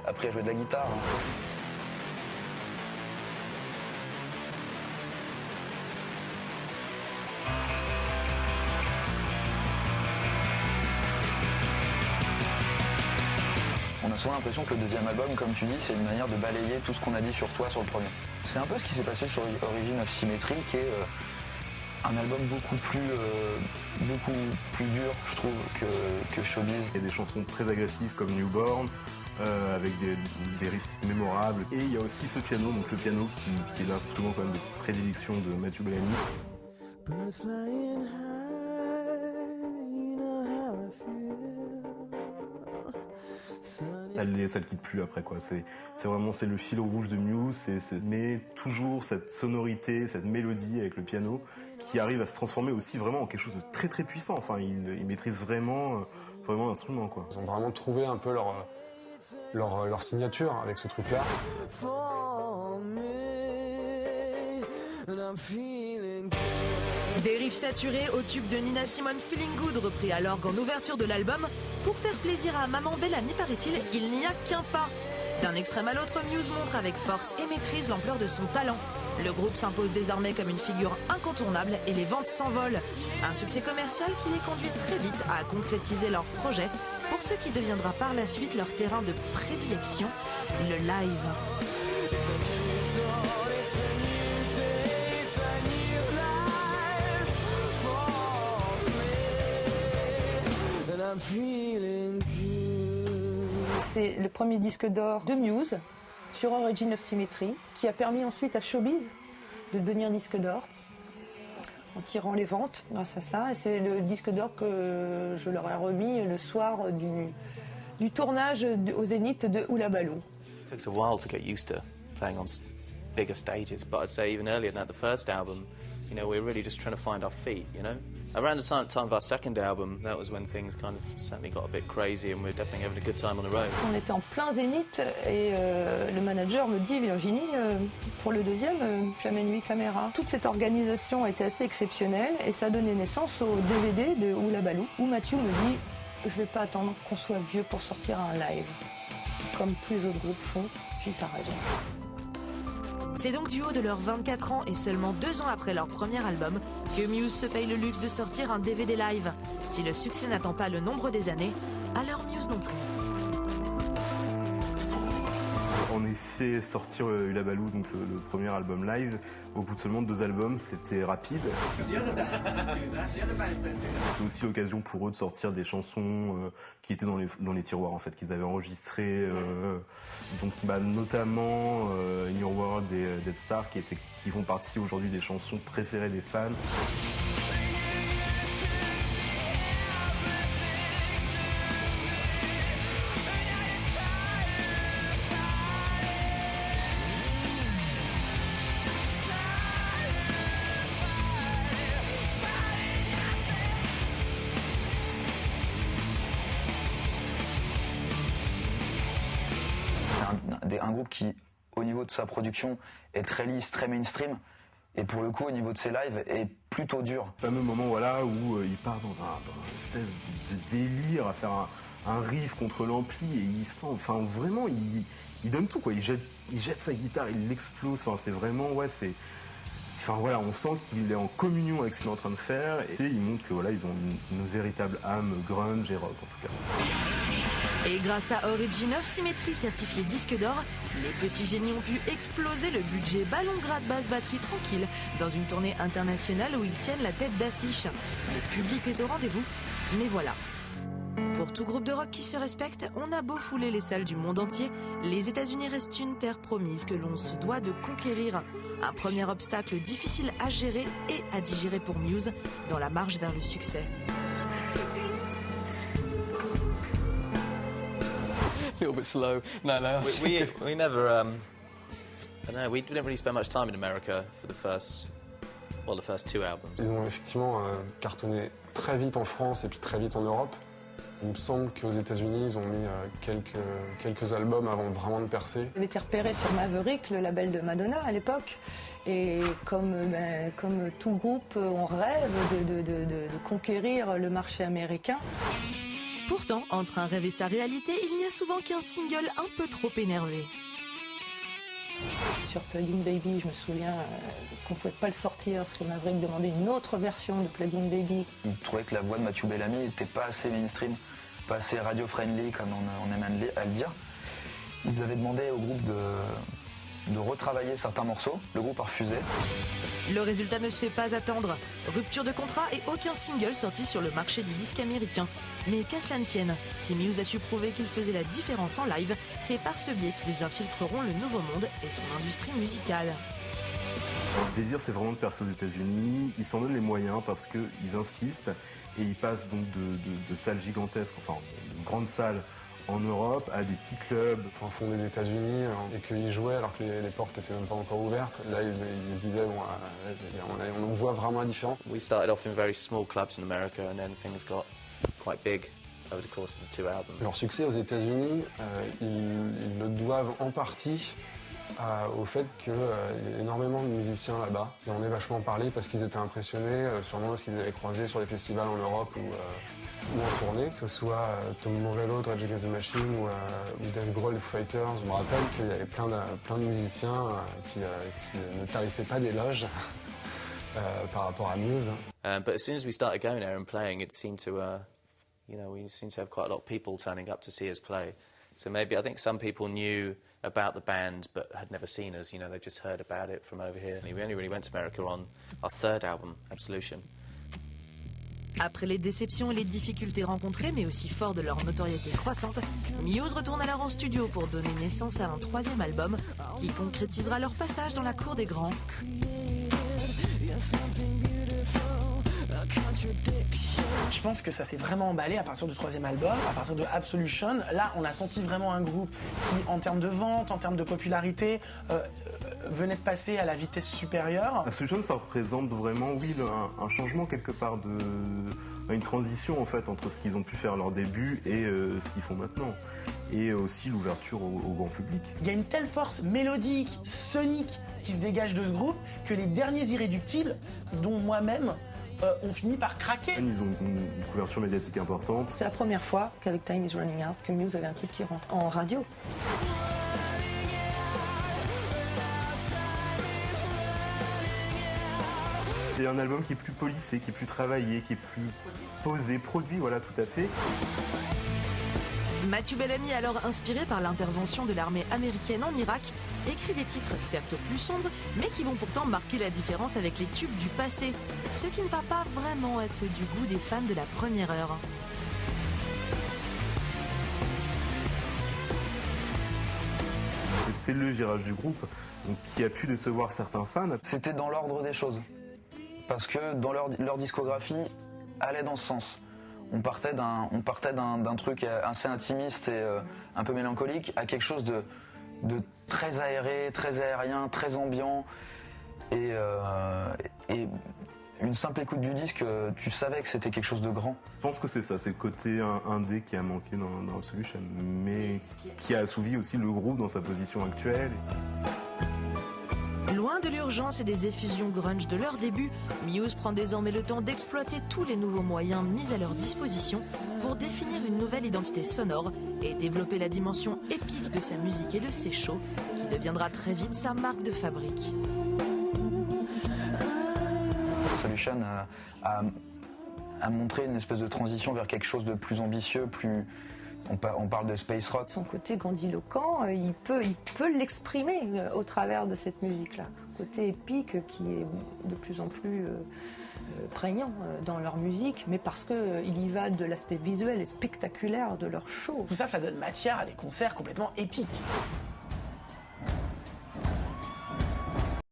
appris à jouer de la guitare. On a souvent l'impression que le deuxième album, comme tu dis, c'est une manière de balayer tout ce qu'on a dit sur toi sur le premier. C'est un peu ce qui s'est passé sur Origin of Symmetry, qui est un album beaucoup plus dur, je trouve, que Showbiz. Il y a des chansons très agressives comme Newborn, avec des riffs mémorables. Et il y a aussi ce piano, donc le piano qui est l'instrument quand même de prédilection de Matthew Bellamy. Ça le quitte plus après quoi. C'est vraiment le fil rouge de Muse, mais toujours cette sonorité, cette mélodie avec le piano qui arrive à se transformer aussi vraiment en quelque chose de très très puissant. Enfin, ils maîtrisent vraiment l'instrument quoi. Ils ont vraiment trouvé un peu leur signature avec ce truc-là. Des riffs saturés au tube de Nina Simone Feeling Good, repris à l'orgue en ouverture de l'album. Pour faire plaisir à Maman Bellamy, paraît-il, il n'y a qu'un pas. D'un extrême à l'autre, Muse montre avec force et maîtrise l'ampleur de son talent. Le groupe s'impose désormais comme une figure incontournable et les ventes s'envolent. Un succès commercial qui les conduit très vite à concrétiser leur projet pour ce qui deviendra par la suite leur terrain de prédilection, le live. C'est le premier disque d'or de Muse sur Origin of Symmetry qui a permis ensuite à Showbiz de devenir disque d'or en tirant les ventes grâce à ça. Et c'est le disque d'or que je leur ai remis le soir du tournage au Zénith de Oulabalou. It takes a while to get used to playing on bigger stages, but I'd say even earlier than that, the first album, you know, we're really just trying to find our feet, you know. Around the time of our second album, that was when things kind of certainly got a bit crazy and we're definitely having a good time on the road. On était en plein Zénith et le manager me dit « Virginie, pour le deuxième, j'amène 8 caméras ». Toute cette organisation était assez exceptionnelle et ça donnait naissance au DVD de Oulabalou où Mathieu me dit « Je vais pas attendre qu'on soit vieux pour sortir un live ». Comme tous les autres groupes font, j'ai t'as raison. C'est donc du haut de leurs 24 ans et seulement 2 ans après leur premier album que Muse se paye le luxe de sortir un DVD live. Si le succès n'attend pas le nombre des années, alors Muse non plus. En effet, sortir Oulabalou, donc le premier album live, au bout de seulement 2 albums, c'était rapide. C'était aussi l'occasion pour eux de sortir des chansons qui étaient dans les tiroirs en fait, qu'ils avaient enregistrées, donc notamment In Your World et Dead Star, qui font partie aujourd'hui des chansons préférées des fans. Un groupe qui, au niveau de sa production, est très lisse, très mainstream, et pour le coup, au niveau de ses lives, est plutôt dur. Le fameux moment où il part dans une espèce de délire à faire un riff contre l'ampli, et il sent, enfin vraiment, il donne tout, quoi. Il jette sa guitare, il l'explose, enfin c'est vraiment, on sent qu'il est en communion avec ce qu'il est en train de faire, et il montre que voilà, ils ont une véritable âme grunge et rock en tout cas. Et grâce à Origin of Symmetry certifié disque d'or, les petits génies ont pu exploser le budget ballon grade basse batterie tranquille dans une tournée internationale où ils tiennent la tête d'affiche. Le public est au rendez-vous, mais voilà. Pour tout groupe de rock qui se respecte, on a beau fouler les salles du monde entier, les États-Unis restent une terre promise que l'on se doit de conquérir. Un premier obstacle difficile à gérer et à digérer pour Muse dans la marche vers le succès. A little bit slow. No. We never, I don't know, we didn't really spend much time in America for the first 2 albums. Ils ont effectivement cartonné très vite en France et puis très vite en Europe. Il me semble qu'aux États-Unis, ils ont mis quelques albums avant vraiment de percer. J'avais été repéré sur Maverick, le label de Madonna à l'époque. Et comme tout groupe, on rêve de conquérir le marché américain. Pourtant, entre un rêve et sa réalité, il n'y a souvent qu'un single un peu trop énervé. Sur Plug In Baby, je me souviens qu'on ne pouvait pas le sortir parce que Maverick demandait une autre version de Plug In Baby. Il trouvait que la voix de Matthew Bellamy n'était pas assez mainstream, pas assez radio-friendly, comme on aime à le dire. Ils avaient demandé au groupe de retravailler certains morceaux. Le groupe a refusé. Le résultat ne se fait pas attendre. Rupture de contrat et aucun single sorti sur le marché du disque américain. Mais qu'à cela ne tienne, si Muse a su prouver qu'il faisait la différence en live, c'est par ce biais qu'ils infiltreront le nouveau monde et son industrie musicale. Le désir, c'est vraiment de percer aux États-Unis. Ils s'en donnent les moyens parce qu'ils insistent et ils passent donc de salles gigantesques, enfin de grandes salles en Europe à des petits clubs. Au fond des États-Unis, et qu'ils jouaient alors que les portes n'étaient même pas encore ouvertes. Là, ils se disaient, bon, on voit vraiment la différence. We started off in very small clubs in America, and then things got quite big over the course of the 2 albums. Leur succès aux États-Unis, ils le doivent en partie au fait qu'il y a énormément de musiciens là-bas. Ils en ont vachement parlé parce qu'ils étaient impressionnés, sûrement parce qu'ils les avaient croisés sur des festivals en Europe ou en tournée, que ce soit Tom Morello de Rage Against the Machine ou Dave Grohl des Foo Fighters. Je me rappelle qu'il y avait plein de musiciens qui ne tarissaient pas d'éloges par rapport à Muse. But as soon as we started going there and playing, it seemed to, we seemed to have quite a lot of people turning up to see us play. So maybe I think some people knew about the band but had never seen us. You know, they just heard about it from over here. We only really went to America on our 3rd album, Absolution. Après les déceptions et les difficultés rencontrées, mais aussi fort de leur notoriété croissante, Muse retourne alors en studio pour donner naissance à un 3e album qui concrétisera leur passage dans la cour des grands. Je pense que ça s'est vraiment emballé à partir du 3e album, à partir de Absolution. Là, on a senti vraiment un groupe qui, en termes de vente, en termes de popularité, venait de passer à la vitesse supérieure. Absolution, ça représente vraiment, oui, un changement quelque part, une transition en fait entre ce qu'ils ont pu faire à leur début et ce qu'ils font maintenant. Et aussi l'ouverture au grand public. Il y a une telle force mélodique, sonique qui se dégage de ce groupe que les derniers Irréductibles, dont moi-même, ont fini par craquer. Ils ont une couverture médiatique importante. C'est la première fois qu'avec Time is Running Out, que Muse avait un titre qui rentre en radio. Et un album qui est plus polissé, qui est plus travaillé, qui est plus posé, produit, voilà, tout à fait. Matthew Bellamy, alors inspiré par l'intervention de l'armée américaine en Irak, écrit des titres certes plus sombres, mais qui vont pourtant marquer la différence avec les tubes du passé, ce qui ne va pas vraiment être du goût des fans de la première heure. C'est le virage du groupe donc, qui a pu décevoir certains fans. C'était dans l'ordre des choses. Parce que dans leur discographie allait dans ce sens. On partait d'un truc assez intimiste et un peu mélancolique à quelque chose de très aéré, très aérien, très ambiant. Et une simple écoute du disque, tu savais que c'était quelque chose de grand. Je pense que c'est ça, c'est le côté indé qui a manqué dans Absolution, mais qui a assouvi aussi le groupe dans sa position actuelle. Loin de l'urgence et des effusions grunge de leur début, Muse prend désormais le temps d'exploiter tous les nouveaux moyens mis à leur disposition pour définir une nouvelle identité sonore et développer la dimension épique de sa musique et de ses shows, qui deviendra très vite sa marque de fabrique. Absolution a montré une espèce de transition vers quelque chose de plus ambitieux, plus... On parle de space rock. Son côté grandiloquent, il peut l'exprimer au travers de cette musique-là. Côté épique qui est de plus en plus prégnant dans leur musique, mais parce qu'il y va de l'aspect visuel et spectaculaire de leur show. Tout ça, ça donne matière à des concerts complètement épiques.